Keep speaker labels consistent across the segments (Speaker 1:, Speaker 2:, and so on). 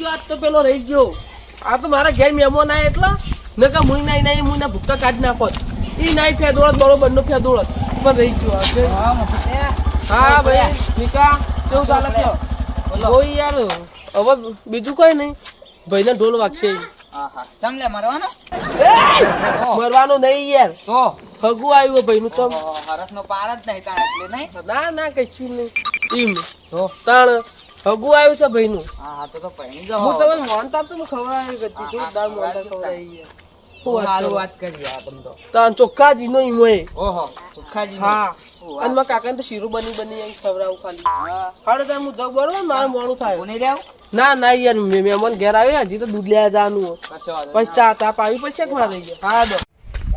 Speaker 1: ગયો આજ તો પેલો રહી ગયો. આ તો મારા ઘેર મહેમાન આયા એટલે નકા મુઈ નાઈ મુઈના ભૂક્કા કાઢી નાખો. ઈ નાઈ ફેદોળત બરોબર નો ફેદોળત પણ રહી ગયો. હા ભાઈ નિકા કેવું ચાલે કયો? કોઈ યાર હવે બીજું કઈ નહીં. ભાઈને ઢોલ વાગશે.
Speaker 2: ચમલે મરવાનો
Speaker 1: મરવાનું નહીં યાર.
Speaker 2: તો
Speaker 1: ફગુ આવ્યો ભાઈનું તો
Speaker 2: હરસ નો પાર જ નહીં તાણ એટલે નહીં.
Speaker 1: ના કશું નહીં. ઈમ
Speaker 2: તો
Speaker 1: તાણ ફગુ આવ્યું છે ભાઈનું.
Speaker 2: હા તો પૈણી
Speaker 1: હું તમને મોનતા તો ખવડાવી ગઈ હતી. દાળ મોનતા ખવડાવી યાર.
Speaker 2: સારું વાત કરી આ તમે તો.
Speaker 1: તાન ચોખ્ખા જીનો ઈમોય.
Speaker 2: ઓહો સુખાજી
Speaker 1: હા અને મારા કાકાને તો શીરું બની એમ ખવડાવું ખાલી. હાડે તાર હું જગ બરોબર મારે મોડું થાય.
Speaker 2: કોને દેવ
Speaker 1: ના યાર મહેમાન ઘેર આવ્યા હજી તો દૂધ લેવા જવાનું.
Speaker 2: કશો વાંધો
Speaker 1: પછી ચા તાપ આવી પડશે કે મારે હા દો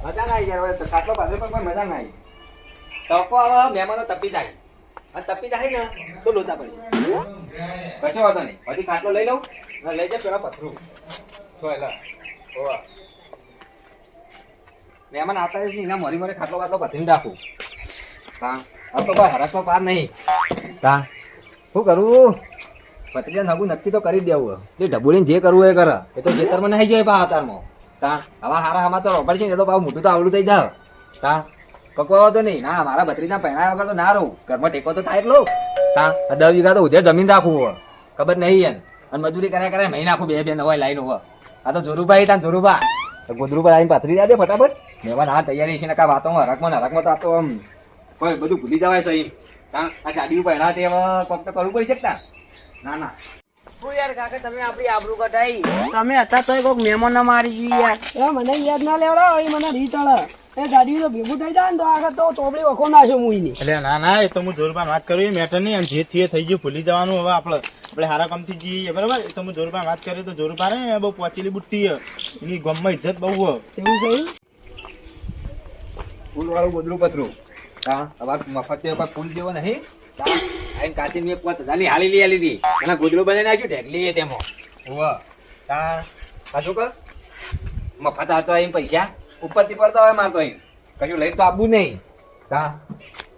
Speaker 3: મજા ના આવી યાર ખાટલો પાસે પણ કોઈ મજા ના આવી. તકો હવે મહેમાનો તપી જાય અને તપી જાય ને તો લોચા પડી કશો વાંધો નહીં. હજી ખાટલો લઈ લઉં અને લઈ જાય પેલા પથરું મહેમાન આવતા છે એના મોરી મોરે ખાટલો ખાટલો પથરીને રાખું. હા હવે તો કોઈ હરસમાં પાર નહીં. હા શું કરવું? પત્રીજા નગું નક્કી તો કરી જ દેવું. એ ઢબુડીને જે કરવું એ કરે. એ તો ખેતરમાં નહીં જાય પા અતારમાં. તા હવે હારા સમાચાર ઓપડશે ને તો પાછું મોટું તો આવડું થઈ જાવ. તા કકવા તો નહીં. ના મારા ભત્રીજા પહેણાયા વગર તો ના રહું. ઘરમાં ટેકો તો થાય એટલો. તા 10 વીઘા તો ઉધેર જમીન રાખવું હોય ખબર નહીં એને. અને મજૂરી કર્યા મહી નાખું બે નવા લાઈન હોય. આ તો જોરુભાઈ તાન જોરુભા ગોદરું પર આવીને પાથરી દે ફટાફટ. મહેમાન હા તૈયારી છે ને કા વાતોમાં હરકમાં તો આ તો આમ કોઈ બધું ભૂલી જવાય સહી. તા આ ગાડી પહેણા તે હવે કોક તો કરવું પડી શકતા. ના
Speaker 2: શું યાર કાકા તમે આપણી આબરૂ કઢાઈ. તમે હતા તોય કોઈક મહેમાન ના મારી ગયું યાર.
Speaker 1: એ મને યાદ ના લેવડો એ મને રી ચડે. એ ગાડી તો ભેગું થઈ જાય ને તો આગળ તો ચોપડી વખો નાખ્યો મુઈની.
Speaker 4: એટલે ના એ તો હું જોરબાન વાત કરું મેટર નહીં. જે થઈ ગયું ભૂલી જવાનું. હવે આપણે હારા કામથી જઈએ બરાબર. એ તો હું જોરબાન વાત કરી તો જોરબાન ને બહુ પહોંચેલી બુટ્ટી એની ગામમાં ઇજ્જત બહુ
Speaker 1: એવું છે
Speaker 3: ફૂલ વાળું ગોદરું પથરું. હા હવે મફત ફૂલ જેવો નહીં. આઈને કાચી મેં 5000 હાલી લઈ લીધી. એના ગોદરું બનાવી નાખ્યું ઢેકલી તેમાં. તા સાચું કર મફત આવતો અહીં પૈસા ઉપરથી પડતા હોય મારતો અહીં કશું લઈ તો આપવું નહીં.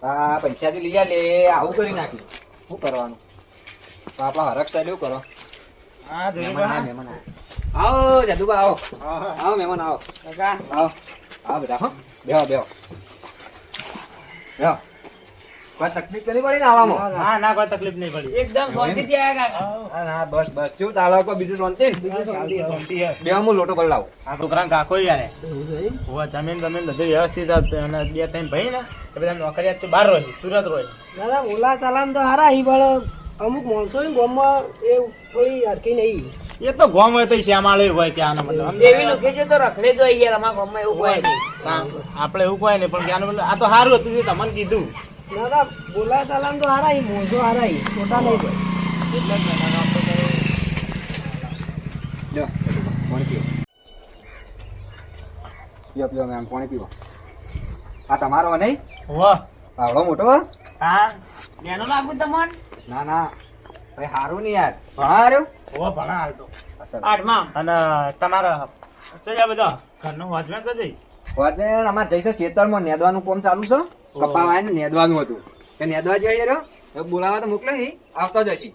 Speaker 3: હા પૈસાથી લઈ લે આવું કરી નાખ્યું. શું કરવાનું? તો આપણા હરક સાહેબ એવું કરો.
Speaker 4: હા
Speaker 3: મહેમાન આવો જાદુબા આવો આવો મહેમાન આવો આવો બેટા. હો બેહો કોઈ તકલીફ કરી પડી ને આવવામાં?
Speaker 4: ના કોઈ તકલીફ નહીં પડી.
Speaker 2: એકદમ શાંતિથી આયા કાકા.
Speaker 3: ના બસ શું ચાલો કોઈ બીજું શાંતિ? બે હું લોટો કરી લાવું.
Speaker 4: આ છોકરા કાકો યાર જમીન બધું વ્યવસ્થિત અને 2-3 ભાઈ ને એ બધા નોકરિયાત છે બહાર રહે સુરત રહે.
Speaker 1: દાદા બોલા ચાલાન તો હારા ઈ પણ અમુક માણસો ને ગામમાં એ થોડી અડકી નહીં.
Speaker 4: એ તો ગોમ હોય તો શ્યામાળે હોય ત્યાંનો મતલબ
Speaker 2: એવી લોકેશન તો રખડે જો યાર અમારા ગામમાં એવું કોઈ નહીં.
Speaker 4: આપણે એવું કોઈ નહીં પણ ત્યાંનું મતલબ આ તો સારું હતું જે તમને કીધું.
Speaker 1: દાદા બોલા ચાલાન તો હારા ઈ મોજો હારા ઈ ખોટા નહીં ભાઈ.
Speaker 3: લ્યો પાણી પીવો મેમ પાણી પીવો. આ તમારો નહીં?
Speaker 4: વાહ
Speaker 3: આવડો મોટો?
Speaker 2: હા નેનો લાગુ તમને?
Speaker 3: ના ભાઈ સારું નહીં યાર. ભણા રહ્યો
Speaker 4: વાહ ભણા હાલ તો
Speaker 2: 8માં.
Speaker 4: અને તમારા ચલ્યા બધા ઘરનું વાંચવા તો જઈ
Speaker 3: વાતને અમારે જઈશું ખેતરમાં નેદવાનું કામ ચાલુ છે. કપા વાય ને નેદવાનું હતું કે નેદવા જઈએ રહ્યો બોલાવા તો મોકલે નહીં આવતો જ હશે.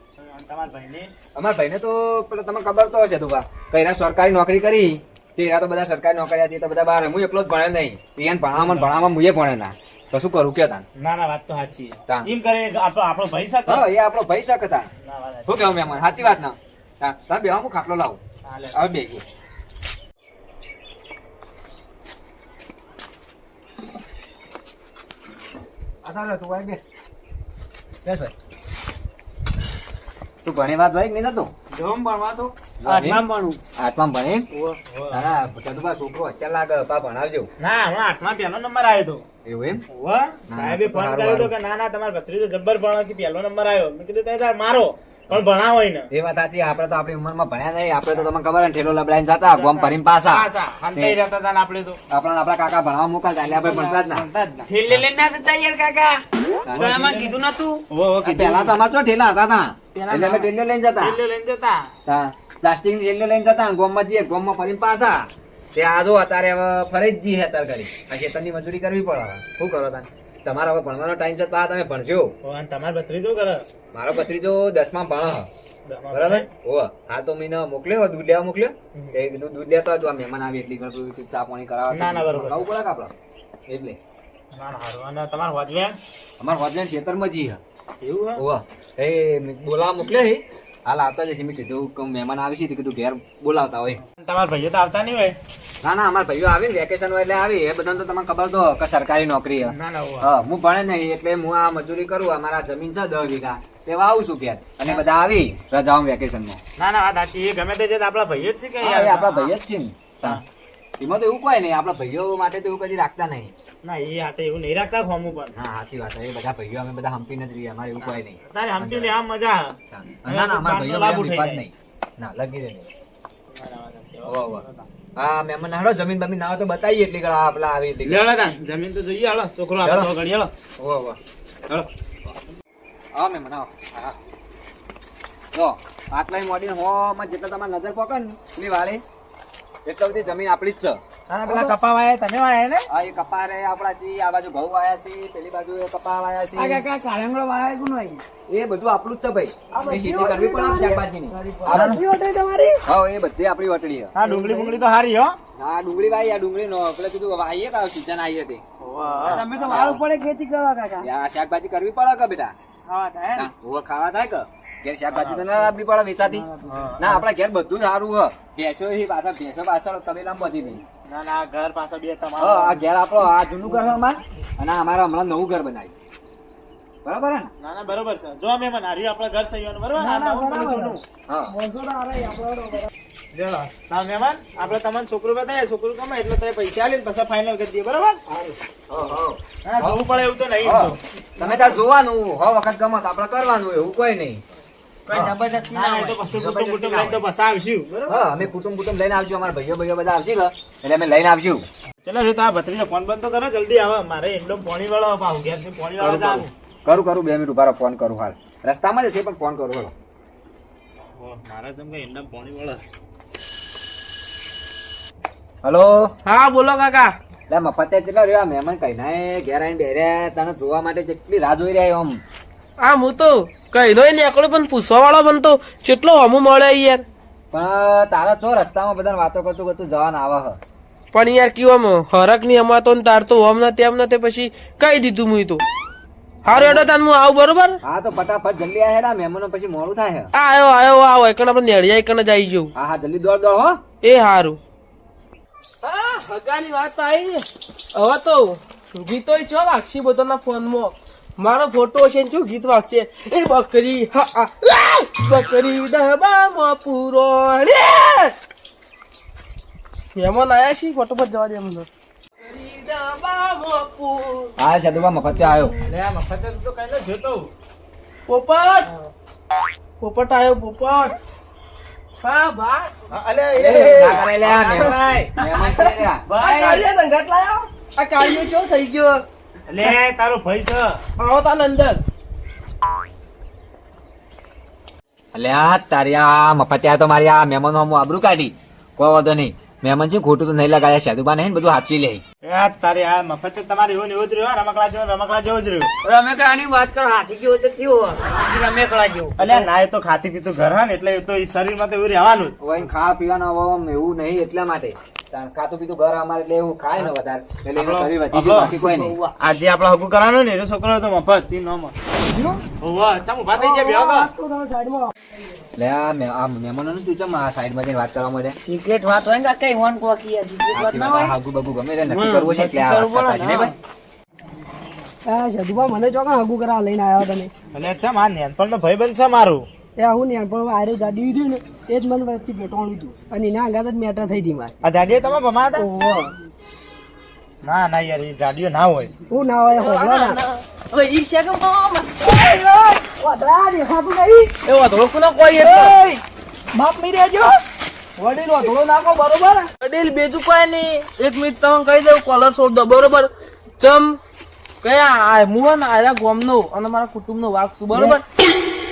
Speaker 4: તમારા ભાઈને
Speaker 3: અમારા ભાઈને તો પેલા તમને ખબર તો હશે તું કઈ સરકારી નોકરી કરી તે તો બધા સરકારી નોકરી હતી તો બધા બહાર હું એકલો જ ભણે નહીં. એને ભણાવવામાં હું ભણે ના તો શું કરું કે તાન?
Speaker 4: ના વાત તો સાચી
Speaker 3: તાન.
Speaker 4: એમ કરે આપણો ભાઈ શકે.
Speaker 3: હા એ આપણો ભાઈ શકે તાન.
Speaker 4: ના વાત
Speaker 3: શું કેવું મહેમાન? સાચી વાત ના? તમે બે હું ખાટલો લાવું હવે બે ગયું. તું ભાઈ બેસ ભાઈ. તું ઘણી વાત ભાઈ નહીં નતું
Speaker 2: જોમ ભણવા તો
Speaker 3: 8માં
Speaker 2: ભણું.
Speaker 3: 8માં ભણે? હા ચંદુભા છોકરો હોશિયાર લાગે પા ભણાવજો.
Speaker 4: ના હું 8માં પહેલો નંબર આવ્યો હતો.
Speaker 3: એવું એમ?
Speaker 4: સાહેબે ફોન કર્યો હતો કે ના તમારા ભત્રીજો જબ્બર ભણો કે પહેલો નંબર આવ્યો. મેં કીધું તાર મારો પણ ભણાવો ને.
Speaker 3: એ વાત સાચી. આપડે તો આપણી ઉંમરમાં ભણ્યા નહીં. આપડે તો તમને ખબર ને ઠેલો લબડાઈને જતા ગોમ ભરીને પાછા.
Speaker 4: હંતાઈ રહેતા હતા ને આપણે તો
Speaker 3: આપણા કાકા ભણવા મોકલતા એટલે આપણે ભણતા જ ના.
Speaker 4: ભણતા જ ના.
Speaker 2: ઠેલે લઈને ના જતા યાર કાકા. તો એમાં કીધું નતું.
Speaker 3: પેલા તો અમારે તો ઠેલા હતા તા એટલે અમે ઠેલો લઈને જતા.
Speaker 4: થેલીઓ લઈને જતા.
Speaker 3: પ્લાસ્ટિક ની ઠેલો લઈને જતા ગોમમાં જઈએ ગોમમાં ફરીને પાછા. તે આજો અત્યારે હવે ફરી જ જઈએ અત્યારે કરી આ ખેતરની મજૂરી કરવી પડે. હવે શું કરો તા? તમારા હવે ભણવાનો ટાઈમ છે તમે ભણજો.
Speaker 4: તમારા ભત્રીજો કરે?
Speaker 3: મારો ભત્રીજો 10માં ભણે. બરાબર ઓ હા તો મેં મોકલ્યો દૂધ લેવા મોકલ્યો એ કીધું દૂધ લેતા તો આ મહેમાન આવી એટલી ઘણું ચા પાણી કરાવવા
Speaker 4: ના, ના, બરોબર.
Speaker 3: આવું પડે કે આપડે એટલે
Speaker 4: ના, ના, હારું. અને તમારે હોજવે
Speaker 3: અમાર હોટલેન્ડ ખેતરમાં જી હા
Speaker 4: એવું હે?
Speaker 3: ઓવા એ બોલાવા મોકલ્યો હે હાલ આવતા જશે મેં કીધું કે મહેમાન આવી છે તો કીધું ઘેર બોલાવતા હોય
Speaker 4: તમારા ભાઈઓ તો આવતા નહીં હોય.
Speaker 3: ના ના અમારા ભાઈઓ આવી ને વેકેશન હોય એટલે આવી એ બધાને તો તમને ખબર તો કે સરકારી નોકરી હે.
Speaker 4: ના, ના, હોવે.
Speaker 3: હા હું ભણે નહીં એટલે હું આ મજૂરી કરું અમારા જમીન છે 10 વીઘા તેવા આવું છું ઘેર અને બધા આવી રજાઓ વેકેશનમાં
Speaker 4: ના, ના, વાત સાચી. એ ગમે તે છે તો આપણા ભાઈઓ જ છે કે
Speaker 3: હા,
Speaker 4: યાર?
Speaker 3: એ આપણા ભાઈ જ છે ને
Speaker 4: હા.
Speaker 3: એમાં તો એવું કોઈ નહીં આપણા ભાઈઓ માટે તો એવું કદી રાખતા નહીં
Speaker 4: ના, એ હાટે એવું નહીં રાખતા ખોમું પણ.
Speaker 3: હા સાચી વાત એ બધા ભાઈઓ અમે બધા હંપીને જ રહીએ અમારે એવું કોઈ નહીં
Speaker 4: તારે હમતી ને આમ મજા આવે.
Speaker 3: ના ના અમારા ભાઈઓ
Speaker 4: લાભ
Speaker 3: બધા
Speaker 4: ઉઠાઈ
Speaker 3: વિવાદ નહીં ના લગી રહે નહીં
Speaker 4: ના, ના, વાત સાચી.
Speaker 3: વાહ, વાહ. હા મહેમાન હાડો જમીન બમીન ના હોય તો બતાવીએ એટલી ઘણા આપલા આવી એટલી
Speaker 4: લે, લે, તાન. જમીન તો જોઈએ હાલો છોકરો આપણે
Speaker 3: ચાલો.
Speaker 4: તો ઘડી હાલો.
Speaker 3: વાહ વાહ હાલો આવો મહેમાન આવો હા જો આટલા મોડી હો માં જેટલા તમારે નજર પકડ ને એની વાળી એટલા બધી જમીન આપણી જ છે
Speaker 4: ના, ના, પેલા કપા વાયા તમે વાયા ને?
Speaker 3: આ એ કપા રે આપણા છે આ બાજુ ઘઉં વાયા છે પેલી બાજુ એ કપા વાયા છે એ બધું આપણું જ છે ભાઈ એ ખેતી કરવી પડે ને શાકભાજીની હા એ બધી આપણી વટડી છે
Speaker 4: હા, ડુંગળી બુંગળી તો હારી હો.
Speaker 3: હા ડુંગળી વાઈ આ ડુંગળી નો પેલે કીધું વાઈએ કે સીઝન આવી હતી
Speaker 2: તમે તો વાળું પડે ખેતી કરવા કાકા
Speaker 3: આ શાકભાજી કરવી પડે કે બેટા
Speaker 2: ખાવા થાય ને?
Speaker 3: હા, ખાવા થાય કે ઘેર શાકભાજી તો ના લાવવી પડે વેચાતી ના આપડા ઘેર બધું સારું હ ભેંસો એ પાછા ભેંસો પાછળ તબેલામાં બધી નહીં
Speaker 4: ના, ના, ઘર પાસે બે
Speaker 3: હા
Speaker 4: તમારા.
Speaker 3: આ ઘેર આપણો આ જૂનું ઘર છે અમાર અને આ અમારે હમણાં નવું ઘર બનાવ્યું બરાબર હે ને
Speaker 4: ના, ના, બરોબર છે. જો અમે હારી આપણા ઘર સહીઓનું બરોબર ને? આ નવું પણ જૂનું.
Speaker 3: હા
Speaker 4: જો, ના, મહેમાન આપણે તમને છોકરું બતાવીએ છોકરું ગમે એટલે તમે પૈસા આલીને પછી ફાઇનલ કરી દઈએ બરોબર. હા, જોવું પડે એવું તો નહીં
Speaker 3: હા.
Speaker 4: તો.
Speaker 3: તમે તાર જોવાનું હો વખત ગમત આપડે કરવાનું એવું કોઈ નહીં
Speaker 2: કોઈ જબરદસ્તી
Speaker 4: ના,
Speaker 2: ના
Speaker 4: એ તો
Speaker 2: હોય.
Speaker 4: પછી કુટુંબ કુટુંબ લઈને તો પછી આવશું બરોબર.
Speaker 3: હા અમે કુટુંબ લઈને આવજો અમારા ભાઈઓ ભાઈઓ બધા આવશે કે એટલે અમે લઈને આવશું
Speaker 4: ચલો જો તારા ભત્રીજો ફોન બંધ તો કરો જલ્દી આવે મારે એટલો પાણી વાળો પાવ ઘેર થી પાણી વાળો જવાનું.
Speaker 3: કરું 2 મિનિટ ઉભા રહો ફોન કરું હાલ રસ્તામાં જ છે પણ ફોન કરું હાલો
Speaker 4: મારે જેમ કે એમના પાણી વાળો.
Speaker 3: હલો
Speaker 1: હા બોલો કાકા
Speaker 3: લે મફતે કેટલા રહ્યો મહેમાન કઈ ના ઘેર આવીને બેર્યા તને જોવા માટે જેટલી રાહ જોઈ રહ્યા આમ
Speaker 1: હા હું તો કઈ નો નીકળ્યો પણ પૂછવા વાળો પણ તો કેટલો હમું મળે યાર
Speaker 3: પણ તારા ચો રસ્તામાં બધા વાતો કરતું કરતું જવાના આવે હ
Speaker 1: પણ યાર કેવા હરક ની અમાતો ને તાર તો હમ ના તેમ ના તે પછી કઈ દીધું મું તો હારું એડો તાન હું આવું બરોબર
Speaker 3: હા તો ફટાફટ જલ્દી આ હેડા મહેમાનો પછી મોડું થાય હે
Speaker 1: આયો આવો એકણ આપણે નેળિયા એકણ જ આવી જવું
Speaker 3: હા જલ્દી દોડ હો
Speaker 1: એ હારું હા હગાની વાત આવી હવે તો ગીતો ચો વાગશી બધાના ફોનમાં મારો ફોટો છે ને શું ગીત વાગશે એ બકરી હા બકરી ડબામાં પૂરો મહેમાન આયા છે ફટોફટ જવા દે મને બકરી ડબામાં પૂરો
Speaker 3: હા સદુબા મફતે આવ્યો
Speaker 4: લે આ મફતે તો કઈ ન જોતો.
Speaker 1: પોપટ પોપટ આવ્યો પોપટ હા બા
Speaker 4: હા, અલે
Speaker 3: એ, ના કરે લે આ મહેમાન છે રે આ.
Speaker 1: આ કાળિયો સંગાત લાયો આ કાળિયો કેવો થઈ ગયો
Speaker 4: લે તારો ભાઈ છે.
Speaker 1: આવો તાન અંદર
Speaker 3: અલ્યા તારી આ મફતે આ તો મારી આ મહેમાનો હું આબરૂ કાઢી કોઈ વાંધો નહીં મહેમાન છે ખોટું તો નહીં લગાડ્યા સાધુબા નહીં ને બધું હાચવી લે
Speaker 4: એ તારી આ મફતે તમારે એવો ને એવો જ રહ્યો રમકડા જેવો જ રહ્યો.
Speaker 2: રમેકડાની વાત કરો હાથી કેવો તો કેવો હાથી રમેકડા જેવો
Speaker 4: અલ્યા ના એ તો ખાતી પીતું ઘર હા ને એટલે એ તો ઈ શરીરમાં તો એવું રહેવાનું જ.
Speaker 3: હવે ખાવા પીવાનું હવે આમ એવું નહીં એટલા માટે તાર ખાતું પીતું ઘર અમારે એટલે એવું ખાય ને વધારે એટલે એનું શરીર વધી ગયું બાકી કોઈ નહીં
Speaker 4: આજે આપડે હગું કરવાનું ને એ છોકરો હતો મફત તી નો મફત. ઓવા ચમ ઉભા થઈ ગયા બેહો.
Speaker 3: લે આ મહેમાનો તું ચમ આ સાઈડ માં જઈને વાત કરવા મળે
Speaker 2: સિક્રેટ વાત હોય ને કાકા વન કોકી સિક્રેટ વાત
Speaker 3: સાચી
Speaker 2: ના
Speaker 3: વાત
Speaker 2: હોય
Speaker 3: હાગુ બગુ ગમે તે નક્કી કરવું છે એટલે આ વાત કરતા છે ને ભાઈ
Speaker 5: સદુભા મને ચોકા હગું કરવા લઈને આવ્યા તમે
Speaker 4: અલ્યા ચમ આ નેનપણ નો ભાઈબંધ છે મારું.
Speaker 5: એ હું ને પણ આરે જાડી રહ્યું ને એ જ મને વચ્ચે પેટોણું હતું અને એના આગળ જ મેટર થઈ હતી મારે
Speaker 4: આ જાડીએ તમે ભમા હતા?
Speaker 5: ઓહો
Speaker 4: ના ના યાર એ જાડીઓ ના હોય.
Speaker 5: હું ના હોય હોગળો ના
Speaker 1: હવે ઈ છે કે
Speaker 5: વાદળા દેખાતું નહીં
Speaker 1: એ વાંધો કોનો કોઈ એક
Speaker 5: બાપ નહીં રહેજો
Speaker 1: વડીલ વાંધો નાખો બરોબર વડીલ બીજું કોઈ નહીં 1 મિનિટ તમે કહી દઉં કોલર છોડ દો બરોબર ચમ કયા આ મુહન આયા ગોમનો અને મારા કુટુંબનો વાક છું બરોબર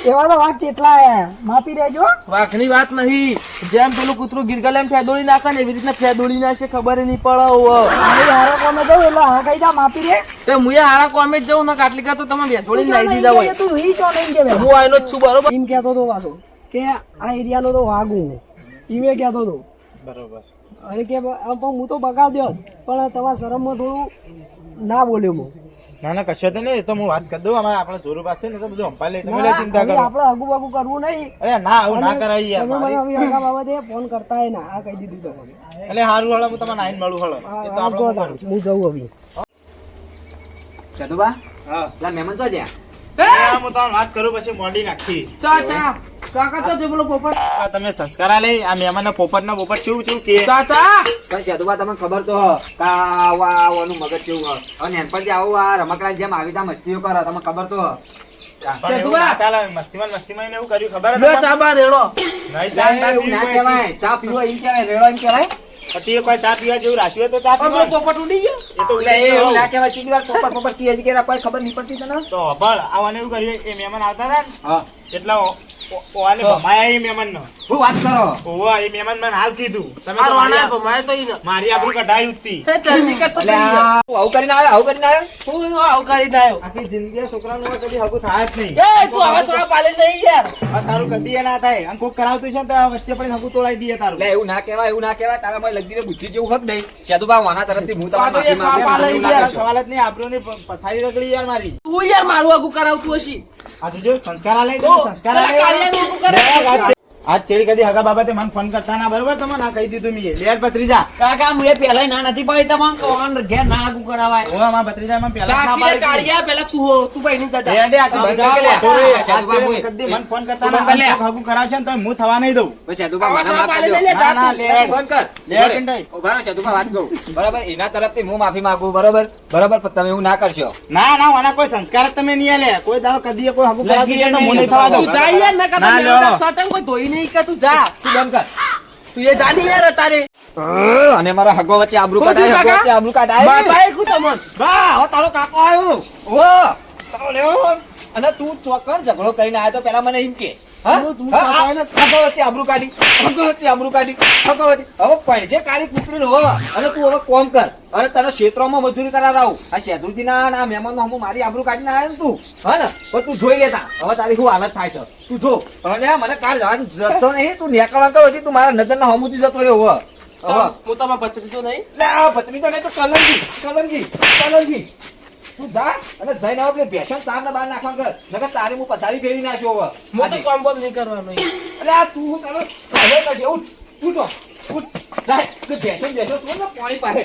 Speaker 5: એવા તો વાત કેટલા આયા માપી રહેજો
Speaker 1: વાકની વાત નહીં જેમ પેલું કૂતરું ગીરગલ એમ ફેદોડી નાખે ને એવી રીતના ફેદોડી નાખશે ખબર નહીં પડે
Speaker 5: મારી હારો કોમે જવું એટલે હા કઈ જા માપી રે
Speaker 1: તે મુએ હારા કોમે જ જવું ને કાટલી કરતો તમે વેદોડી નાઈ દીધા હોય
Speaker 5: તું ઈ ચો નહીં કે
Speaker 1: હું આયલો જ છું બરોબર
Speaker 5: એમ કહેતો તો પાછો કે આ એરિયાનો તો વાઘું ઈમે કહેતો હતો
Speaker 4: બરોબર.
Speaker 5: અને કે આમ પણ હું તો બગાડ્યો જ, પણ તમારા શરમમાં થોડું ના બોલ્યો હું.
Speaker 4: ના ના કશો તો નહીં, એ તો હું વાત કરી દઉં. અમારે આપણે જોરુ પાસે ને તો બધું સંભાળી લઈ, તમે લે ચિંતા કરો.
Speaker 5: આપણે હગું બગું કરવું નહીં.
Speaker 4: અરે ના, આવું ના કરાય યાર.
Speaker 5: તમે મને
Speaker 4: મારી-
Speaker 5: હવે હગા બાબતે ફોન કરતા ના, આ કહી દીધું તમને.
Speaker 4: એટલે હારું હળો, હું તમને આઈને મળું હળો. એ તો આપણે શું કરું?
Speaker 5: હું જઉં હવે.
Speaker 3: ચતુબા
Speaker 4: હા.
Speaker 3: પેલા મહેમાન તો જ્યાં
Speaker 4: હા, હું તમને વાત કરું પછી મોડી નાખી.
Speaker 1: ચાચા કાકા તો જે બોલો પોપટ
Speaker 4: આ તમે સંસ્કાર આલે, આ મહેમાન પોપટ ના પોપટ કેવું કેવું કે
Speaker 1: ચાચા
Speaker 3: પણ ચતુબા તમને ખબર તો હ કે આવાનું મગજ કેવું હ અને એનપણ જે આવું આ રમકડા જેમ આવી તા મસ્તીઓ કરે તમને ખબર તો હ.
Speaker 4: પણ એવું ના ચાલે. મસ્તીમાં ને એવું કર્યું ખબર
Speaker 1: લે
Speaker 4: હતી?
Speaker 1: ચાબા રેડો
Speaker 4: નહીં ચા
Speaker 3: એવું ના
Speaker 4: પીવી
Speaker 3: કહેવાય, ચા પીવો એમ કહેવાય, રેડો એમ કહેવાય.
Speaker 4: પછી કોઈ ચા પીવા જેવું રાખ્યું હોય તો ચા
Speaker 1: આપણો
Speaker 4: પીવા.
Speaker 1: પોપટ ઉડી ગયો
Speaker 4: એ તો
Speaker 3: એટલે એ એવું ના કહેવાય, ચીની વાર પોપટ પોપટ કીએ છે કે કોઈ ખબર નહીં પડતી તને.
Speaker 4: તો પણ આવાને એવું કર્યું, એ મહેમાન આવતા હતા ને
Speaker 3: હા
Speaker 4: એટલે ઓવાને ભમાયા એ મહેમાન નો.
Speaker 3: હું વાત કરો.
Speaker 4: ઓવા એ મહેમાન મને હાલ કીધું તમે
Speaker 1: આ
Speaker 4: તો
Speaker 1: રોણા
Speaker 4: મારી-
Speaker 1: ભમાય તો ઈ ન
Speaker 4: મારી આબરૂ કઢાઈ ઉઠતી.
Speaker 1: હે જલ્દી કરતો
Speaker 3: એટલે આ તું આવું કરીને આવ્યો, આવું કરીને આવ્યો.
Speaker 1: હું આવ કરી નાયો
Speaker 4: આખી જિંદગી આ છોકરાનું હોય કદી હગું થાય જ નહીં.
Speaker 1: એ તું હવે સવા પાલે નહીં યાર
Speaker 4: આ તારું કદી એ ના થાય. આમ કોક કરાવતું છે ને તો આ વચ્ચે પડીને હગું તોડાઈ દઈએ તારું.
Speaker 3: એટલે એવું ના કહેવાય, એવું ના કહેવાય. તારા મને લગી બુદ્ધિ જેવું હોત નહીં. ચતુબા વાના તરફથી હું તમારી માફી માંગુ.
Speaker 1: પાલે
Speaker 3: મને એવું
Speaker 1: યાર,
Speaker 3: લાગે છે.
Speaker 4: સવાલ જ નહીં, આબરૂની પથારી રગડી યાર મારી.
Speaker 1: તું યાર મારું આગું કરાવતું હશી
Speaker 4: આ તો જો સંસ્કાર આલે
Speaker 1: તો
Speaker 4: સંસ્કાર
Speaker 1: પેલા
Speaker 4: આલે.
Speaker 1: કાળિયાનું આગું કરે
Speaker 4: આજ ચેડી કદી હગા બાબતે મને ફોન કરતા ના, બરોબર? તમે ના કહી દીધું મેં. લેટ ભત્રીજા.
Speaker 2: કાકા હું એ પેલા ના નથી પાડી તમારે કહવાનું ઘેર ના આગું કરાવાય.
Speaker 4: ઓવા માં ભત્રીજા માં પહેલા જ ના
Speaker 1: ચાકી
Speaker 4: પાડી દીધી.
Speaker 1: કાળિયા પેલા તું હો તું ભાઈ ની દાદા
Speaker 4: લે દે, આ તો
Speaker 3: બંધ
Speaker 4: બંધ
Speaker 3: કરી લે.
Speaker 4: કરો.
Speaker 3: આ શાદુ
Speaker 4: આજ
Speaker 3: બાપુ
Speaker 4: ચેડી કદી મને ફોન કરતા
Speaker 3: તું
Speaker 4: ના,
Speaker 3: બંધ કરી લે.
Speaker 4: આમ કોક હગું કરાવશે ને તો હું થવા નહીં દઉં.
Speaker 3: પછી ચતુબા
Speaker 1: આવા
Speaker 3: મને
Speaker 1: સવા
Speaker 3: માફ
Speaker 1: પાલે
Speaker 3: કરજો.
Speaker 1: લઈ લે
Speaker 4: ના, ના,
Speaker 1: જાતું.
Speaker 4: લે.
Speaker 3: બંધ કર.
Speaker 4: લે,
Speaker 3: ઉભા રહે.
Speaker 4: પિંડાઈ.
Speaker 3: ઉભા રહો, ચતુબા વાત કહું. બરાબર, એના તરફથી હું માફી માંગુ. બરાબર બરાબર, પણ તમે એવું ના કરશો.
Speaker 4: ના ના, આના કોઈ સંસ્કાર જ તમે નહીં આલે. કોઈ દાડો કદી કોઈ હગું કરાવતું છે તો હું નહીં થવા દઉં.
Speaker 1: તું જા યાર નકર
Speaker 4: ના,
Speaker 1: તો
Speaker 4: લ્યો.
Speaker 1: મેં સટંગ કોઈ ધોઈ નહીં કે તું જા
Speaker 3: તું બંધ કર.
Speaker 1: તું એ જાની યાર તારે
Speaker 3: અને મારા હગો વચ્ચે આબરૂ
Speaker 1: ખોટું
Speaker 3: કાઢાય, હગો
Speaker 1: કાકા?
Speaker 3: વચ્ચે આબરૂ કાઢાય.
Speaker 1: બાપાએ કુ તમન
Speaker 3: બા, હવે તારો કાકો આવ્યો. ઓ, ચાલો લેવો. અને તું ચોકર ઝઘડો કરીને આવ્યો તો પેલા મને એમ કે હા?
Speaker 1: તું
Speaker 3: હા,
Speaker 1: કાકો એને-
Speaker 3: હગો વચ્ચે આબરૂ કાઢી, હગો વચ્ચે આબરૂ કાઢી, હગો વચ્ચે. હવે કોઈ છે કાળી કૂતરીને હવે અને તું હવે કોમ કર અને તને ક્ષેત્રોમાં મજૂરી કરાવડાવું. આ શેઠુજી ના મહેમાન નો મારી આબરૂ કાઢીને આવ્યો ને તું, હા ને? પણ તું જોઈ લેતા હવે તારી શું હાલત થાય છે તું જો. અને મને કાલ જવાનું જતો નહીં, તું નીકળવા કરો હતી, તું મારા નજરના હમુથી જતો રહ્યો હવે. હવે
Speaker 1: હું તમારા ભત્રીજો નહીં
Speaker 3: લે આ પત્ની તો નહીં તો કલંજી તું જા અને જઈને હવે પેલી ભેંસો ને તારને બહાર નાખવા કર, નકર તારી હું પથારી ફેરવી નાખ્યો હવે.
Speaker 1: હું તો કોમ બોમ નહીં કરવાનો
Speaker 3: એટલે આ તું હું તારો હવે કરજે, ઉઠ ઉઠો ઉઠ જાય કે ભેંસો ને બેસો શું ને પાણી પાસે